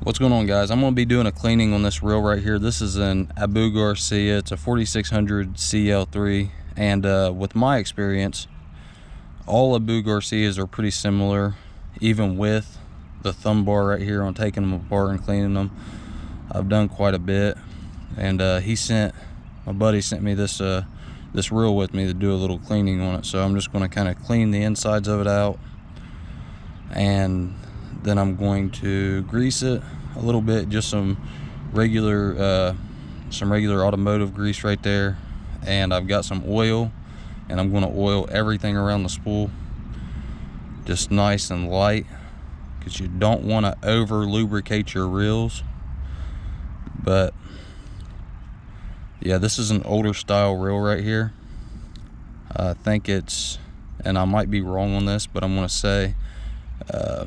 What's going on, guys? I'm going to be doing a cleaning on this reel right here. This is an Abu Garcia. It's a 4600 CL3, and with my experience, all Abu Garcias are pretty similar, even with the thumb bar right here on taking them apart and cleaning them. I've done quite a bit, and my buddy sent me this reel with me to do a little cleaning on it. So I'm just going to kind of clean the insides of it out, and then I'm going to grease it a little bit, just some regular automotive grease right there. And I've got some oil, and I'm going to oil everything around the spool, just nice and light, because you don't want to over lubricate your reels. But yeah, this is an older style reel right here. I think it's, and I might be wrong on this, but I'm going to say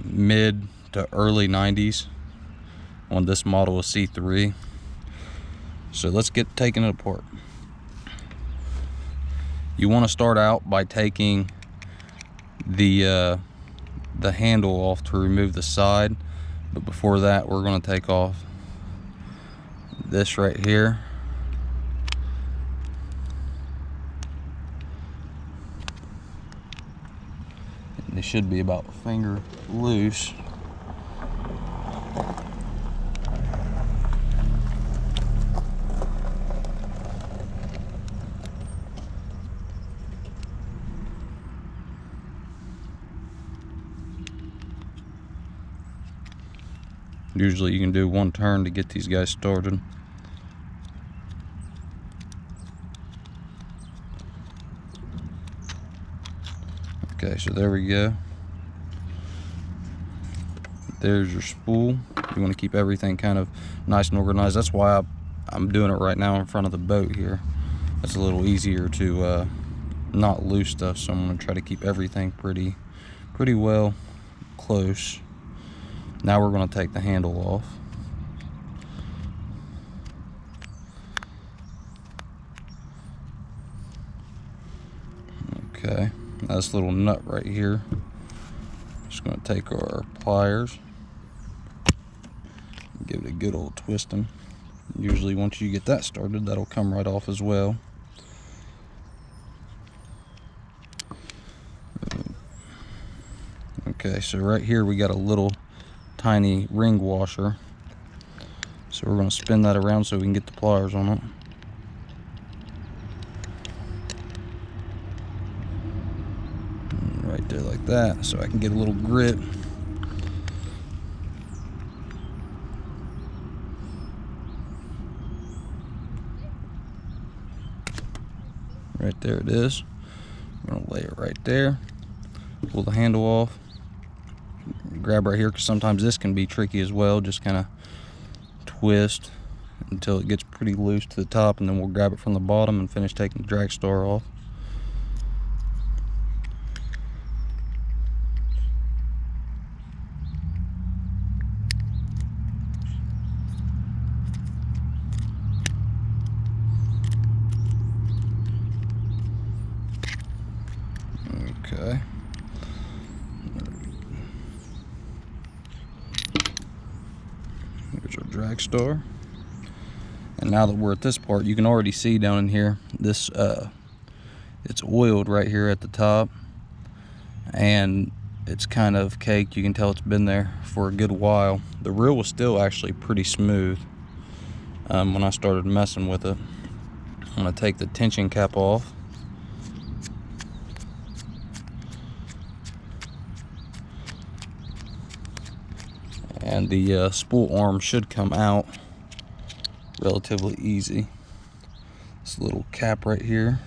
mid to early 90s on this model of C3. So let's get taking it apart. You want to start out by taking the handle off to remove the side, but before that we're going to take off this right here. They should be about a finger loose. Usually you can do one turn to get these guys started. Okay, so there we go. There's your spool. You want to keep everything kind of nice and organized. That's why I'm doing it right now in front of the boat here. It's a little easier to not lose stuff, so I'm going to try to keep everything pretty well close. Now we're going to take the handle off. Okay. Now this little nut right here, just going to take our pliers, give it a good old twisting. Usually once you get that started, that'll come right off as well. Okay, so right here we got a little tiny ring washer, so we're going to spin that around so we can get the pliers on it. Right there like that, so I can get a little grip. Right there it is. I'm going to lay it right there, pull the handle off, grab right here, because sometimes this can be tricky as well. Just kind of twist until it gets pretty loose to the top, and then we'll grab it from the bottom and finish taking the drag star off. Okay. Here's our drag star. And now that we're at this part, you can already see down in here, this it's oiled right here at the top, and it's kind of caked. You can tell it's been there for a good while. The reel was still actually pretty smooth when I started messing with it. I'm going to take the tension cap off. And the spool arm should come out relatively easy. This little cap right here,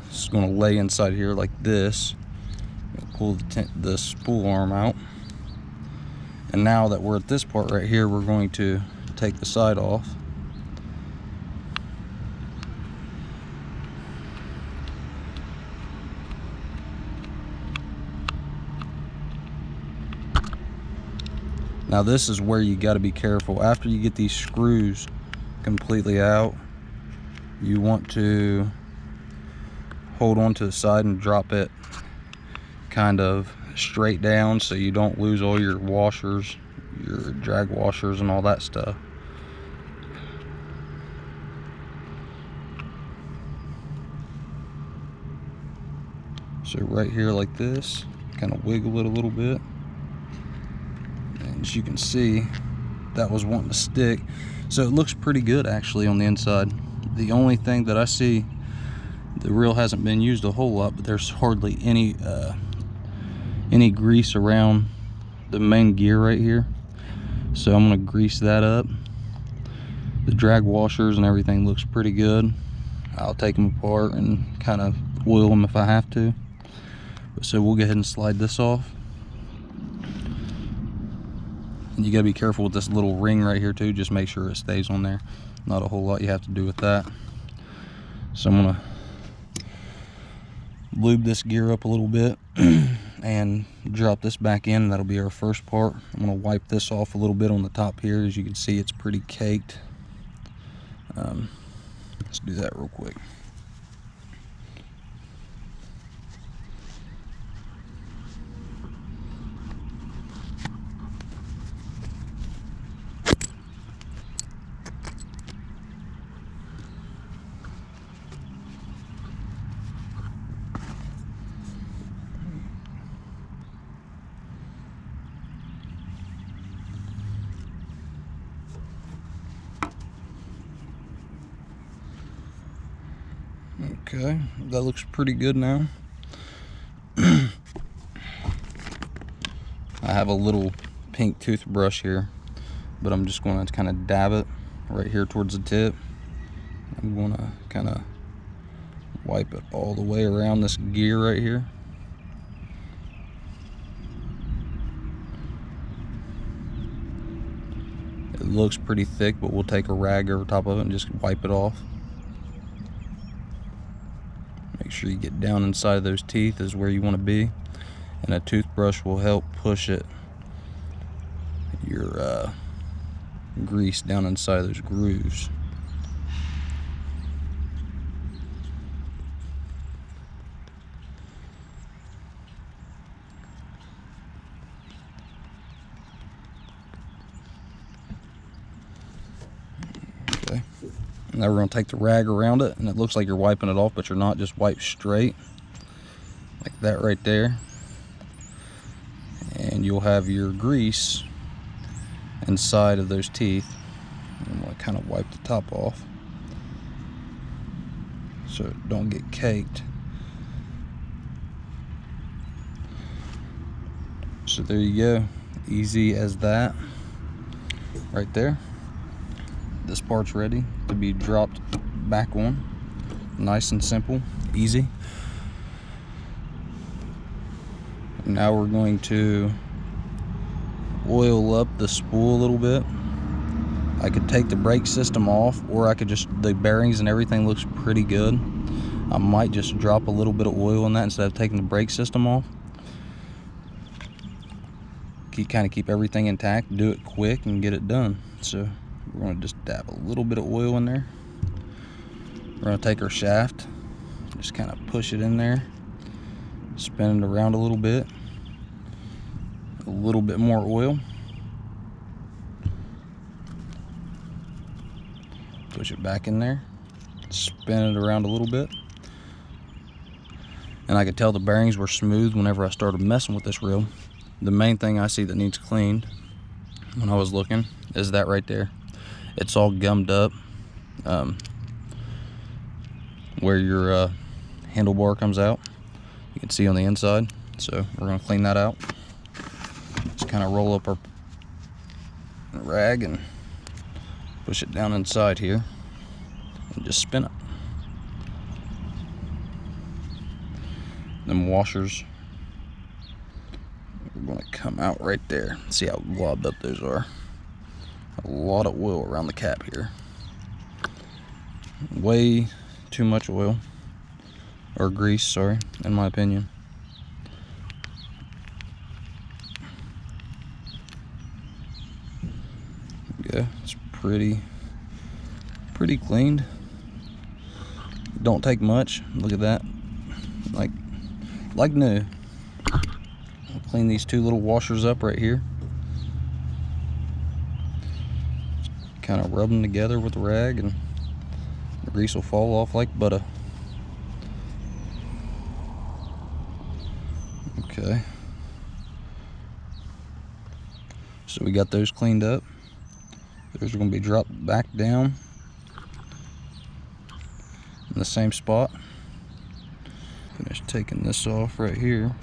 it's going to lay inside here like this. Pull the spool arm out. And now that we're at this part right here, we're going to take the side off. Now this is where you got to be careful. After you get these screws completely out, you want to hold on to the side and drop it kind of straight down so you don't lose all your washers your drag washers and all that stuff. So right here like this, kind of wiggle it a little bit, and as you can see, that was wanting to stick. So it looks pretty good actually on the inside. The only thing that I see, the reel hasn't been used a whole lot, but there's hardly any grease around the main gear right here. So I'm gonna grease that up. The drag washers and everything looks pretty good. I'll take them apart and kind of oil them if I have to. So we'll go ahead and slide this off. And you gotta be careful with this little ring right here too, just make sure it stays on there. Not a whole lot you have to do with that. So I'm gonna lube this gear up a little bit and drop this back in. That'll be our first part. I'm gonna wipe this off a little bit on the top here. As you can see, it's pretty caked. Let's do that real quick. Okay, that looks pretty good now. I have a little pink toothbrush here, but I'm just going to kind of dab it right here towards the tip. I'm going to kind of wipe it all the way around this gear right here. It looks pretty thick, but we'll take a rag over top of it and just wipe it off. Make sure you get down inside of those teeth is where you want to be, and a toothbrush will help push your grease down inside of those grooves. Okay. Now we're going to take the rag around it, and it looks like you're wiping it off, but you're not. Just wipe straight like that right there, and you'll have your grease inside of those teeth. I'm going to kind of wipe the top off so it don't get caked. So there you go, easy as that right there. This part's ready to be dropped back on. Nice and simple, easy. Now we're going to oil up the spool a little bit. I could take the brake system off, or I could just, the bearings and everything looks pretty good. I might just drop a little bit of oil in that instead of taking the brake system off. Kind of keep everything intact, do it quick and get it done. So we're going to just dab a little bit of oil in there. We're going to take our shaft, just kind of push it in there, spin it around a little bit more oil, push it back in there, spin it around a little bit. And I could tell the bearings were smooth whenever I started messing with this reel. The main thing I see that needs cleaned when I was looking is that right there. It's all gummed up where your handlebar comes out. You can see on the inside. So we're going to clean that out. Just kind of roll up our rag and push it down inside here and just spin it. Them washers are going to come out right there. See how globbed up those are. A lot of oil around the cap here. Way too much oil, or grease, sorry, in my opinion. Yeah, it's pretty cleaned. Don't take much. Look at that, like new. I'll clean these two little washers up right here. kind of rub them together with the rag and the grease will fall off like butter. Okay, so we got those cleaned up. Those are going to be dropped back down in the same spot. Finish taking this off right here,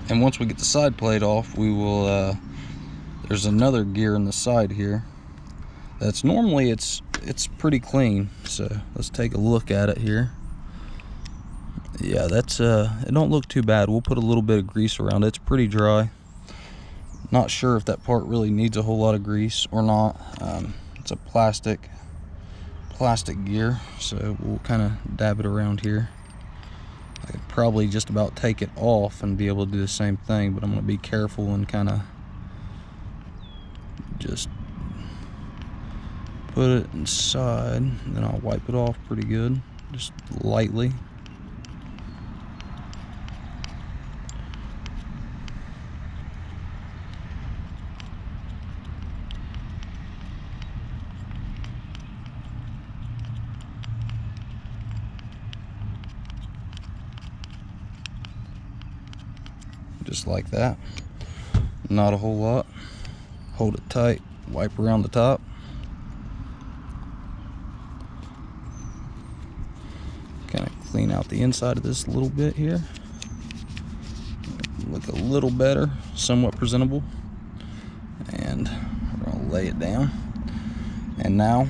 and once we get the side plate off, we will there's another gear in the side here that's normally it's pretty clean, so let's take a look at it here. Yeah, that's it don't look too bad. We'll put a little bit of grease around it. It's pretty dry. Not sure if that part really needs a whole lot of grease or not. It's a plastic gear, so we'll kind of dab it around here. I could probably just about take it off and be able to do the same thing, but I'm going to be careful and kind of just put it inside, and then I'll wipe it off pretty good, just lightly. Just like that. Not a whole lot. Hold it tight, wipe around the top. Kind of clean out the inside of this a little bit here. Look a little better, somewhat presentable. And we're gonna lay it down. And now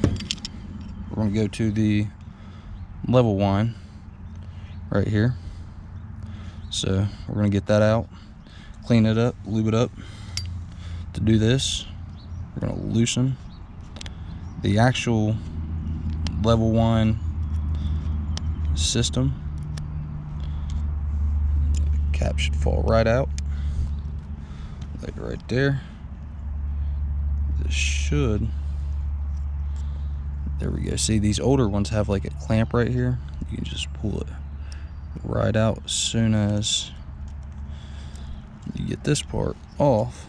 we're gonna go to the level wine right here. So we're gonna get that out, clean it up, lube it up. To do this, we're gonna loosen the actual level wine system. The cap should fall right out. Lay it right there. This should, there we go. See, these older ones have like a clamp right here. You can just pull it right out as soon as you get this part off.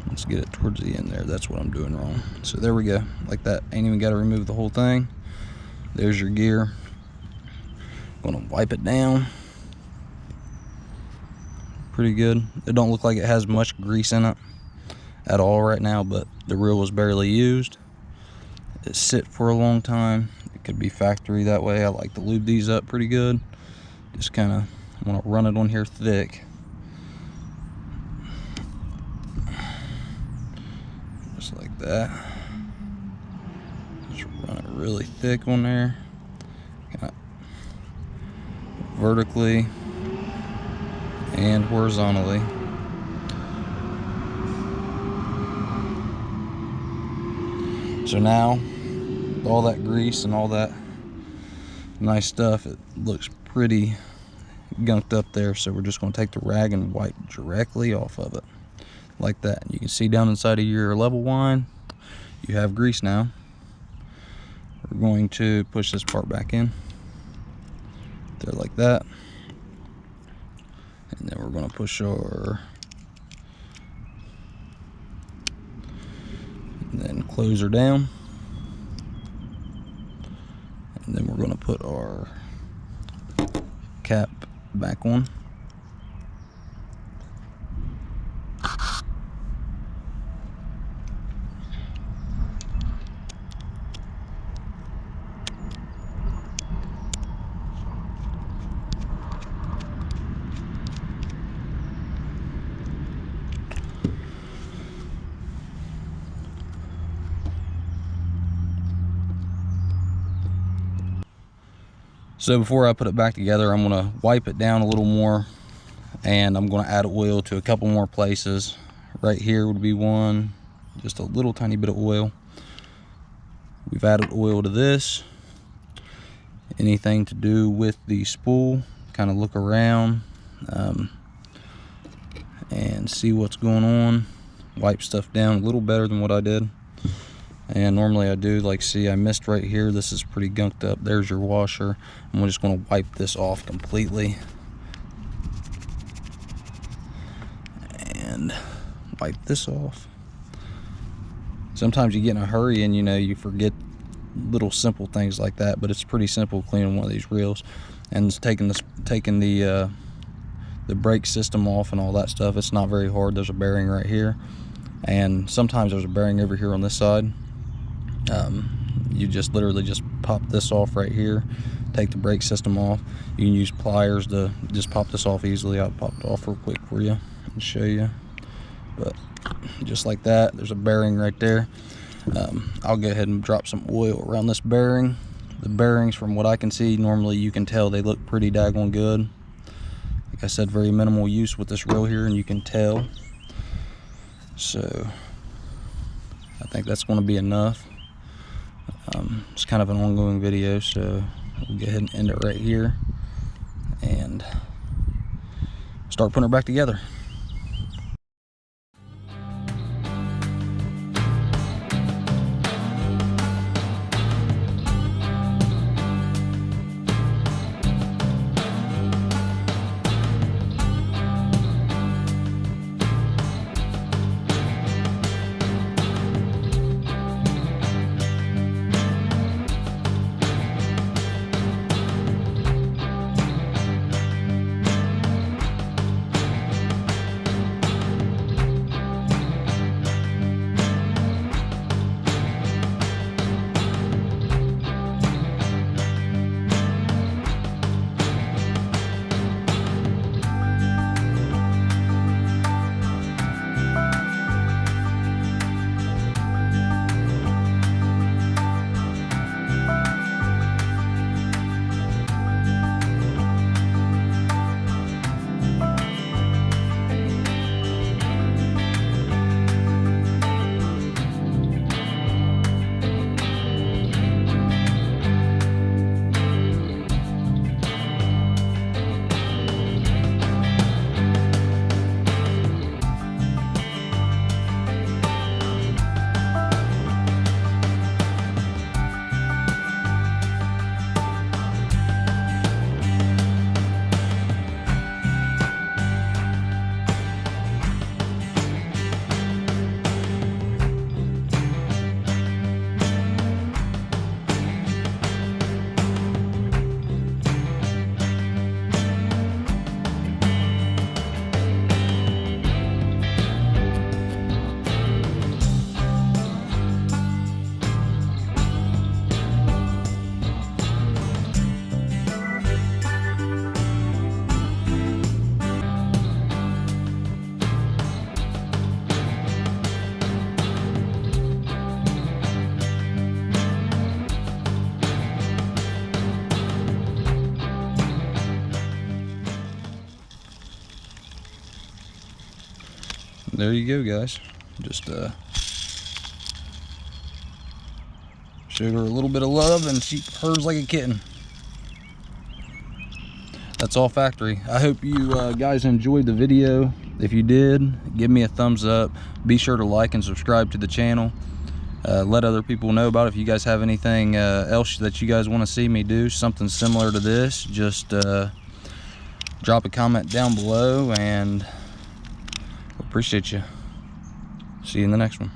Let's get it towards the end there. That's what I'm doing wrong. So there we go, like that. Ain't even got to remove the whole thing. There's your gear. Gonna wipe it down pretty good. It don't look like it has much grease in it at all right now, but the reel was barely used. It sit for a long time. It could be factory that way. I like to lube these up pretty good. Just kind of want to run it on here thick. Just like that. Just run it really thick on there. Kind of vertically and horizontally. So now, with all that grease and all that nice stuff, it looks pretty gunked up there. So we're just going to take the rag and wipe directly off of it, like that. You can see down inside of your level wine, you have grease now. We're going to push this part back in, there like that. And then we're going to push our, and then close her down. And then we're going to put our cap back on. So before I put it back together, I'm going to wipe it down a little more, and I'm going to add oil to a couple more places. Right here would be one, just a little tiny bit of oil. We've added oil to this. Anything to do with the spool, kind of look around and see what's going on. Wipe stuff down a little better than what I did. And normally I do, like, see, I missed right here. This is pretty gunked up. There's your washer. I'm just going to wipe this off completely. And wipe this off. Sometimes you get in a hurry and, you know, you forget little simple things like that, but it's pretty simple cleaning one of these reels. And it's taking the brake system off and all that stuff. It's not very hard. There's a bearing right here, and sometimes there's a bearing over here on this side. You just literally just pop this off right here, take the brake system off. You can use pliers to just pop this off easily. I'll pop it off real quick for you and show you. But just like that, there's a bearing right there. I'll go ahead and drop some oil around this bearing. The bearings, from what I can see, normally you can tell they look pretty daggone good. Like I said, very minimal use with this reel here, and you can tell. So I think that's going to be enough. It's kind of an ongoing video, so we'll go ahead and end it right here and start putting her back together. There you go, guys. Just showed her a little bit of love, and she purrs like a kitten. That's all factory. I hope you guys enjoyed the video. If you did, give me a thumbs up. Be sure to like and subscribe to the channel. Let other people know about it. If you guys have anything else that you guys want to see me do, something similar to this, just drop a comment down below, and appreciate you. See you in the next one.